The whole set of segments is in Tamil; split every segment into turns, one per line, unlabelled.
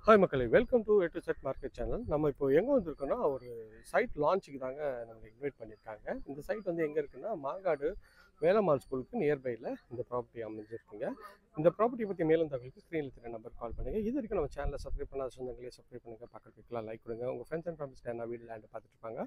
ஹாய் மக்களே, welcome to A to Z market channel. நம்ம இப்போ எங்கே வந்திருக்கோன்னா, ஒரு சைட் லான்ச்சுக்கு தாங்க நம்ம இன்வைட் பண்ணியிருக்காங்க. இந்த சைட் வந்து எங்கே இருக்குன்னா, மாங்காடு வேலம்மாள் ஸ்கூலுக்கு நியர்பையில் இந்த ப்ராப்பர்ட்டி அமைஞ்சிருக்குங்க. இந்த ப்ராப்பர்ட்டி பற்றி மேலும் தகவலுக்கு ஸ்க்ரீனில் தெரிய நம்பர் கால் பண்ணுங்கள். இது வரைக்கும் நம்ம சேனலை சப்ஸ்கிரைப் பண்ணாத சொந்தங்களே சப்ஸ்கிரைப் பண்ணுங்கள், பக்கத்துக்குலாம் லைக் கொடுங்க. உங்கள் ஃப்ரெண்ட்ஸ் அண்ட் ஃபேமிலிஸ் என்ன வீடு லேண்டு பார்த்துட்டு இருப்பாங்க,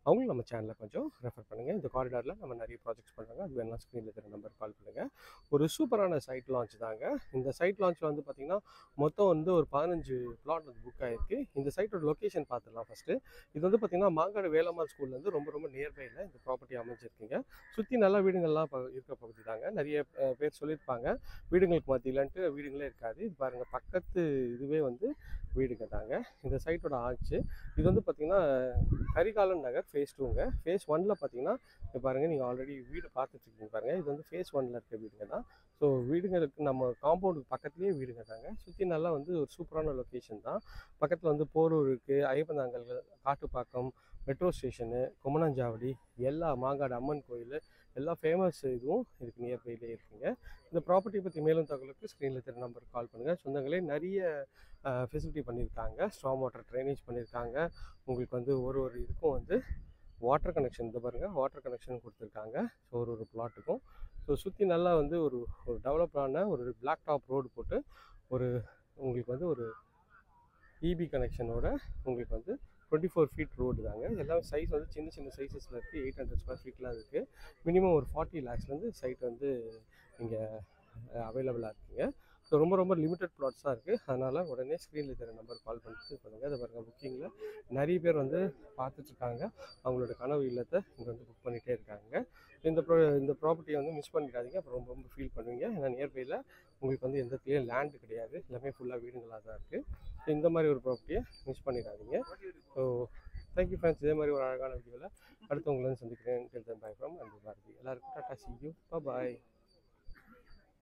அவங்களும் நம்ம சேனலை கொஞ்சம் ரெஃபர் பண்ணுங்கள். இந்த காரிடாரில் நம்ம நிறைய ப்ராஜெக்ட்ஸ் பண்ணுறாங்க, அது வேணால் ஸ்க்ரீனில் தெரிய நம்பர் கால் பண்ணுங்கள். ஒரு சூப்பரான சைட் லான்ச் தாங்க. இந்த சைட் லான்ச்சில் வந்து பார்த்திங்கன்னா மொத்தம் வந்து ஒரு 15 பிளாட் வந்து புக் ஆகிருக்கு. இந்த சைட்டோட லொக்கேஷன் பார்த்துடலாம் ஃபஸ்ட்டு. இது வந்து பார்த்திங்கன்னா மாங்காடு வேலம்மாள் ஸ்கூல்லேருந்து ரொம்ப ரொம்ப நியர்பையில் இந்த ப்ராப்பர்ட்டி அமைஞ்சிருக்குங்க. சுற்றி நல்லா வீடுங்கள்லாம் இருக்க பகுதி தாங்க. நிறைய பேர் சொல்லியிருப்பாங்க வீடுங்களுக்கு மத்தியிலன்ட்டு, வீடுங்களே இருக்காது. இது பாருங்கள், பக்கத்து இதுவே வந்து வீடுங்க தாங்க. இந்த சைட்டோட ஆச்சு இது வந்து பார்த்திங்கன்னா கரிகாலன் நகர் ஃபேஸ் 2ங்க. ஃபேஸ் 1ல் பார்த்திங்கன்னா இப்போ பாருங்கள், நீங்கள் ஆல்ரெடி வீடு பார்த்துட்ருக்கீங்க பாருங்கள். இது வந்து ஃபேஸ் 1ல் இருக்க வீடுங்க தான். ஸோ வீடுங்களுக்கு நம்ம காம்பவுண்டுக்கு பக்கத்துலேயே வீடுங்க தாங்க. சுற்றி நல்லா வந்து ஒரு சூப்பரான லொக்கேஷன் தான். பக்கத்தில் வந்து போரூர் இருக்குது, ஐயப்பந்தாங்கல், காட்டுப்பாக்கம், மெட்ரோ ஸ்டேஷனு, கொமனாஞ்சாவடி, எல்லா மாங்காடு அம்மன் கோயில், எல்லா ஃபேமஸ் இதுவும் இதுக்கு நியர்பைலே இருக்குங்க. இந்த ப்ராப்பர்ட்டி பற்றி மேலும் தகவலுக்கு ஸ்க்ரீனில் தெரிய நம்பருக்கு கால் பண்ணுங்கள். சொந்தங்களே நிறைய ஃபெசிலிட்டி பண்ணியிருக்காங்க. ஸ்ட்ராங் வாட்டர் ட்ரைனேஜ் பண்ணியிருக்காங்க. உங்களுக்கு வந்து ஒரு இதுக்கும் வந்து வாட்டர் கனெக்ஷன், இந்த பாருங்கள், வாட்டர் கனெக்ஷன் கொடுத்துருக்காங்க. ஸோ ஒரு பிளாட்டுக்கும் ஸோ சுற்றி நல்லா வந்து ஒரு டெவலப்பான ஒரு பிளாக் டாப் ரோடு போட்டு ஒரு உங்களுக்கு வந்து ஒரு இபி கனெக்ஷனோட உங்களுக்கு வந்து 24 ஃபீட் ரோடு தாங்க. எல்லாமே சைஸ் வந்து சின்ன சின்ன சைஸஸில் இருக்குது. 800 ஸ்கொயர் ஃபீட்லாம் இருக்குது. மினிமம் ஒரு 40 லேக்ஸ்லேருந்து சைட் வந்து இங்கே அவைலபிளாக இருக்குங்க. ஸோ ரொம்ப ரொம்ப லிமிட்டட் ப்ளாட்ஸ் தான் இருக்குது. அதனால் உடனே ஸ்க்ரீனில் தெரிய நம்பர் கால் பண்ணிட்டு பண்ணுங்கள். அதை பாருங்கள், புக்கிங்கில் நிறைய பேர் வந்து பார்த்துட்ருக்காங்க. அவங்களோட கனவு இல்லத்தை இங்கே வந்து புக் பண்ணிகிட்டே இருக்காங்க. இந்த ப்ராப்பர்ட்டியை வந்து மிஸ் பண்ணிடாதீங்க. அப்புறம் ரொம்ப ரொம்ப ஃபீல் பண்ணுவீங்க. ஏன்னா நியர்பையில் உங்களுக்கு வந்து எந்த இடத்துலையும் லேண்டு கிடையாது, எல்லாமே ஃபுல்லாக வீடுங்களாக தான் இருக்குது. ஸோ இந்த மாதிரி ஒரு ப்ராப்பர்ட்டியை மிஸ் பண்ணிடாதீங்க. So thank you friends. இதே மாதிரி ஒரு அழகான வீடியோவில் அடுத்தவங்களை வந்து சந்திக்கிறேன். டெல் தம் பை ஃப்ரம் அன்பு பாரதி. எல்லாருக்கும் Tata, see you, bye bye.